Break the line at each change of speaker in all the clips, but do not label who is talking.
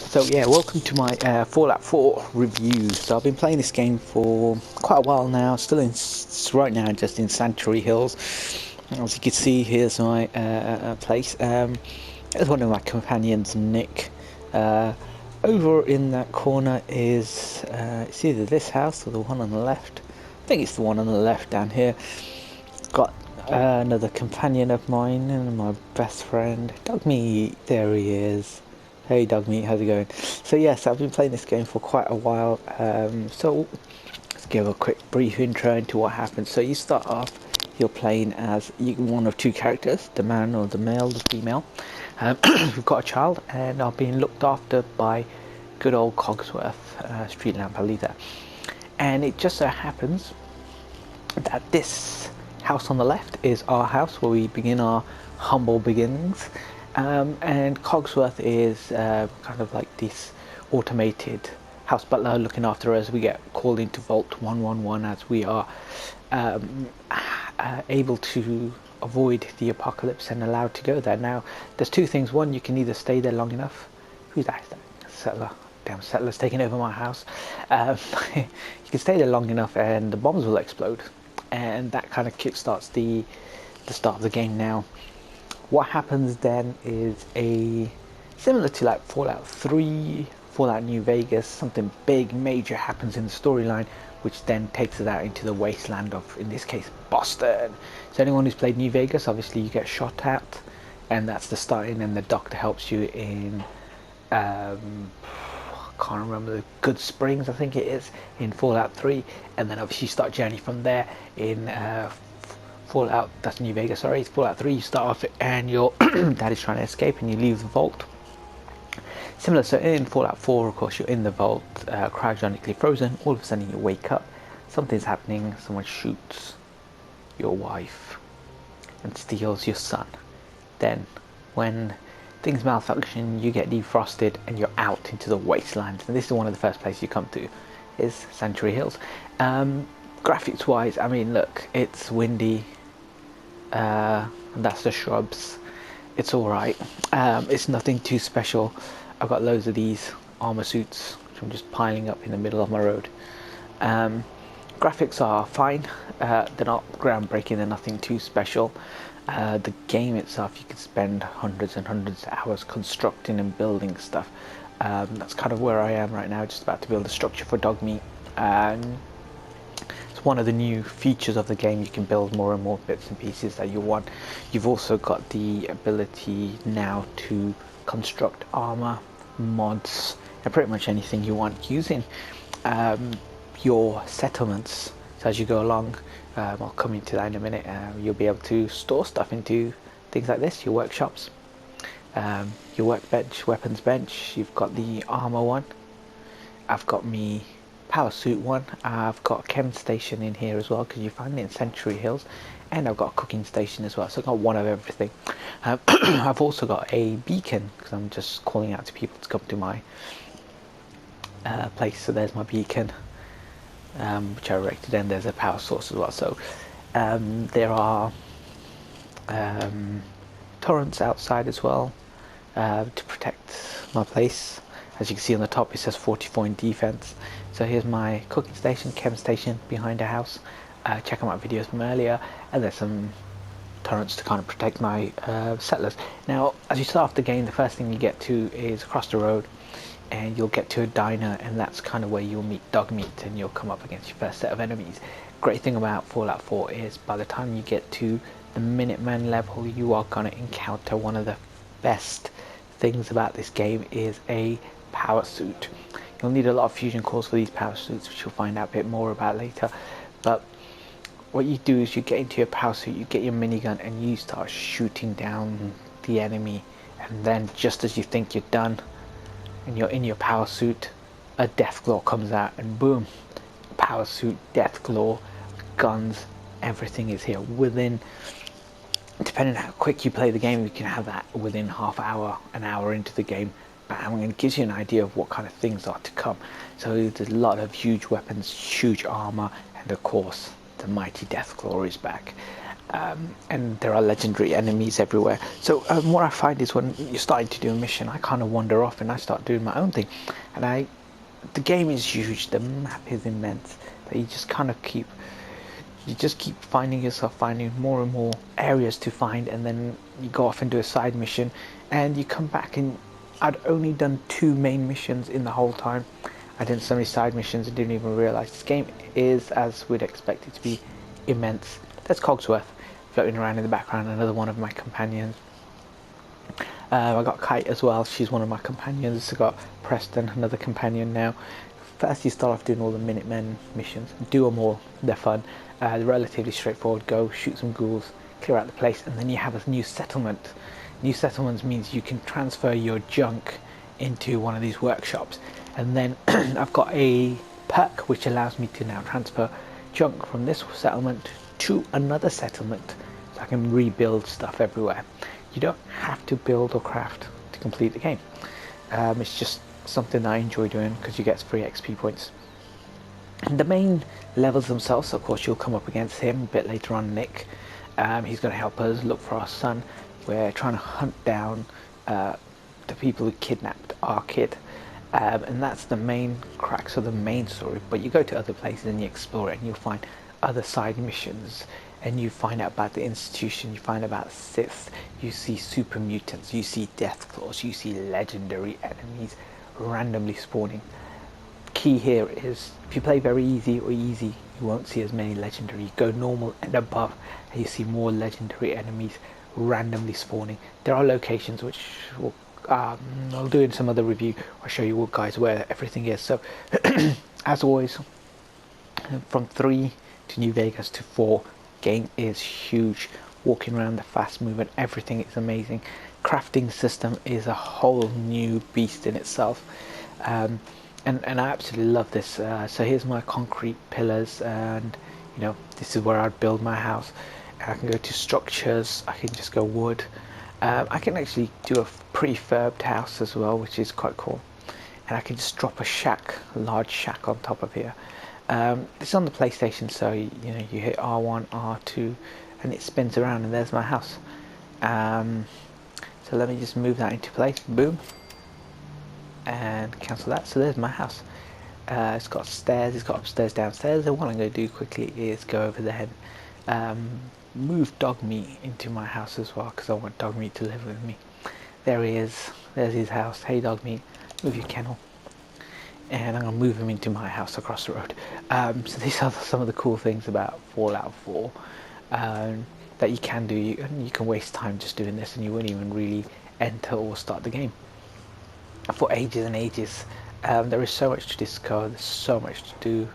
So yeah, welcome to my Fallout 4 review. So I've been playing this game for quite a while now, still in, right now just in Sanctuary Hills. As you can see, here's my place. There's one of my companions, Nick. Over in that corner is, it's either this house or the one on the left. I think it's the one on the left down here. Got another companion of mine and my best friend, Dogmeat. There he is. Hey Dogmeat, how's it going? So yes, I've been playing this game for quite a while. So let's give a quick brief intro into what happens. So you start off, you're playing as one of two characters, the man or the male, the female. You've got a child and are being looked after by good old Cogsworth, street lamp leader. And it just so happens that this house on the left is our house where we begin our humble beginnings. And Cogsworth is kind of like this automated house butler looking after us. We get called into Vault 111 as we are able to avoid the apocalypse and allowed to go there. Now, there's two things. One, you can either stay there long enough. Who's that? Settler. Damn settler's taking over my house. You can stay there long enough and the bombs will explode. And that kind of kickstarts the start of the game. Now, what happens then is similar to like Fallout 3, Fallout New Vegas, something big, major happens in the storyline, which then takes us out into the wasteland of, in this case, Boston. So anyone who's played New Vegas, obviously you get shot at, and that's the starting, and the doctor helps you in, I can't remember, the Good Springs, I think it is, in Fallout 3, and then obviously you start journey from there in Fallout, that's New Vegas, sorry, it's Fallout 3, you start off and your dad is trying to escape and you leave the vault. Similar, so in Fallout 4, of course, you're in the vault, cryogenically frozen, all of a sudden you wake up, something's happening, someone shoots your wife and steals your son. Then, when things malfunction, you get defrosted and you're out into the wasteland. And this is one of the first places you come to, is Sanctuary Hills. Graphics wise, I mean, look, it's windy, and that's the shrubs. It's alright. It's nothing too special. I've got loads of these armor suits which I'm just piling up in the middle of my road. Graphics are fine. They're not groundbreaking, they're nothing too special. The game itself, you could spend hundreds and hundreds of hours constructing and building stuff. That's kind of where I am right now, just about to build a structure for Dogmeat. It's one of the new features of the game. You can build more and more bits and pieces that you want. You've also got the ability now to construct armor, mods, and pretty much anything you want using your settlements. So as you go along, I'll come into that in a minute, you'll be able to store stuff into things like this, your workshops, your workbench, weapons bench. You've got the armor one. I've got me power suit one. I've got a chem station in here as well, because you find it in Sanctuary Hills, and I've got a cooking station as well, so I've got one of everything. I've also got a beacon, because I'm just calling out to people to come to my place. So there's my beacon, which I erected, and there's a power source as well. So there are turrets outside as well to protect my place. As you can see on the top, it says 44 in defense. So here's my cooking station, chem station behind a house. Check out my videos from earlier, and there's some turrets to kind of protect my settlers. Now, as you start off the game, the first thing you get to is across the road, and you'll get to a diner, and that's kind of where you'll meet Dogmeat, and you'll come up against your first set of enemies. Great thing about Fallout 4 is by the time you get to the Minuteman level, you are going to encounter one of the best things about this game is a power suit. You'll need a lot of fusion cores for these power suits, which you'll find out a bit more about later. But what you do is you get into your power suit, you get your minigun, and you start shooting down the enemy. And then just as you think you're done and you're in your power suit, a Deathclaw comes out, and boom, power suit, Deathclaw, guns, everything is here. Within, depending on how quick you play the game, you can have that within half hour, an hour into the game. Bam, and it gives you an idea of what kind of things are to come. So there's a lot of huge weapons, huge armor, and of course the mighty Deathclaw is back. and there are legendary enemies everywhere. So what I find is when you're starting to do a mission, I kind of wander off and I start doing my own thing, and the game is huge, the map is immense, but you just kind of keep finding yourself finding more and more areas to find, and then you go off and do a side mission and you come back, and I'd only done 2 main missions in the whole time. I did so many side missions and didn't even realize this game is, as we'd expect it to be, immense. There's Cogsworth floating around in the background, another one of my companions. I got Kite as well, she's one of my companions. I got Preston, another companion now. First you start off doing all the Minutemen missions, do them all, they're fun. They're relatively straightforward, go shoot some ghouls, clear out the place, and then you have a new settlement. New settlements means you can transfer your junk into one of these workshops, and then I've got a perk which allows me to now transfer junk from this settlement to another settlement, so I can rebuild stuff everywhere. You don't have to build or craft to complete the game. It's just something I enjoy doing because you get free XP points. And the main levels themselves, of course, you'll come up against him a bit later on, Nick. He's going to help us look for our son. We're trying to hunt down the people who kidnapped our kid. And that's the main crux of the main story. But you go to other places and you explore it, and you'll find other side missions, and you find out about the institution, you find out about Sith, you see super mutants, you see death claws, you see legendary enemies randomly spawning. Key here is, if you play very easy or easy, you won't see as many legendary. You go normal and above and you see more legendary enemies randomly spawning. There are locations which will, I'll do in some other review. I'll show you guys where everything is. So as always, from 3 to New Vegas to 4, game is huge. Walking around, the fast movement, everything is amazing. Crafting system is a whole new beast in itself. And I absolutely love this. So here's my concrete pillars, and you know, this is where I'd build my house. And I can go to structures, I can just go wood. I can actually do a prefabbed house as well, which is quite cool. And I can just drop a shack, a large shack on top of here. It's on the PlayStation, so you know, you hit R1, R2, and it spins around, and there's my house. So let me just move that into place, boom, and cancel that. So there's my house. It's got stairs, it's got upstairs, downstairs, and what I'm going to do quickly is go over there and move Dog Meat into my house as well, because I want Dog Meat to live with me. There he is, there's his house. Hey Dog Meat, move your kennel. And I'm going to move him into my house across the road. So these are some of the cool things about Fallout 4 that you can do. You can waste time just doing this and you won't even really enter or start the game. For ages and ages, there is so much to discover, there's so much to do,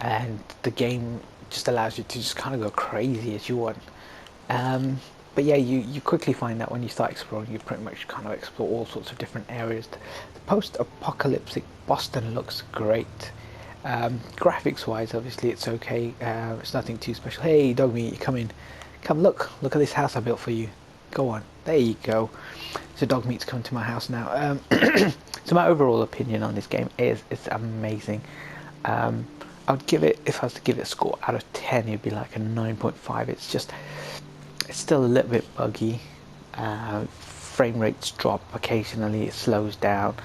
and the game just allows you to just kind of go crazy as you want. But yeah, you quickly find that when you start exploring, you pretty much kind of explore all sorts of different areas. The post-apocalyptic Boston looks great. Graphics wise, obviously it's okay. It's nothing too special. Hey Dog Meat, you come in. Come look at this house I built for you. Go on, there you go. So Dog Meat's come to my house now. So my overall opinion on this game is it's amazing. I would give it, if I was to give it a score out of 10, it'd be like a 9.5. It's still a little bit buggy. Frame rates drop occasionally, it slows down.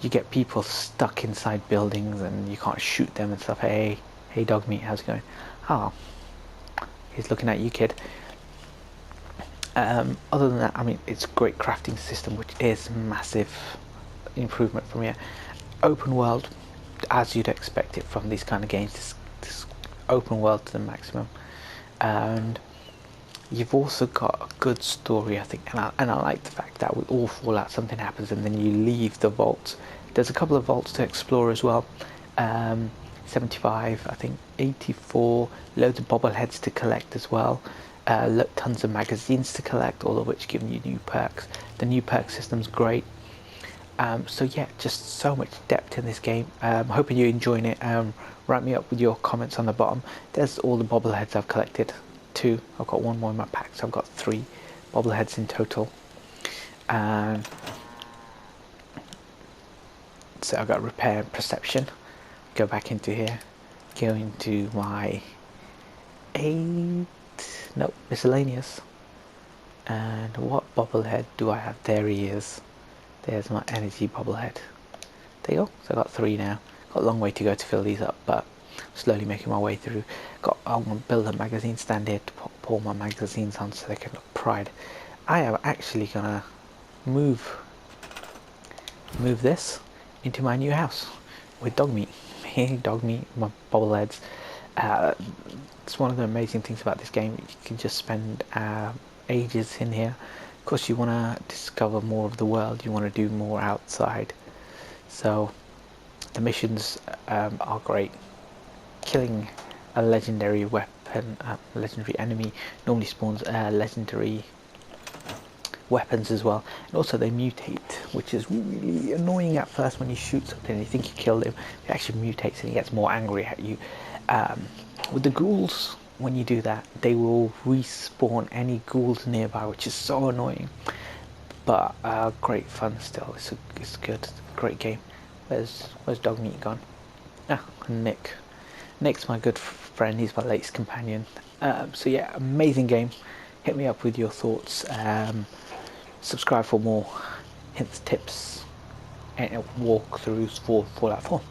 You get people stuck inside buildings and you can't shoot them and stuff. Hey Dog Meat, how's it going? Oh, he's looking at you, kid. Other than that, I mean, it's a great crafting system, which is massive improvement from here. Open world, as you'd expect it from these kind of games, this open world to the maximum. And you've also got a good story, I think, and I like the fact that with all Fallout something happens and then you leave the vaults. There's a couple of vaults to explore as well. 75, I think 84, loads of bobbleheads to collect as well. Tons of magazines to collect, all of which give you new perks. The new perk system's great. So yeah, just so much depth in this game. Hoping you're enjoying it. Write me up with your comments on the bottom. There's all the bobbleheads I've collected. 2. I've got 1 more in my pack, so I've got 3 bobbleheads in total. So I've got repair and perception. Go back into here. Go into my 8. Nope, miscellaneous. And what bobblehead do I have? There he is. There's my energy bobblehead. There you go. So I got 3 now. Got a long way to go to fill these up, but slowly making my way through. I want to build a magazine stand here to pour my magazines on so they can look pride. I am actually gonna move this into my new house with dog meat. Dog meat, my bobbleheads. It's one of the amazing things about this game. You can just spend ages in here. Of course, you want to discover more of the world. You want to do more outside. So the missions are great. Killing a legendary weapon, legendary enemy normally spawns legendary weapons as well, and also they mutate, which is really annoying at first when you shoot something and you think you killed him. It actually mutates and he gets more angry at you. With the ghouls, when you do that, they will respawn any ghouls nearby, which is so annoying, but great fun still. It's good. It's a great game. Where's dog meat gone? Nick's my good friend. He's my latest companion. So yeah, amazing game. Hit me up with your thoughts. Subscribe for more hints, tips, and walkthroughs for Fallout 4.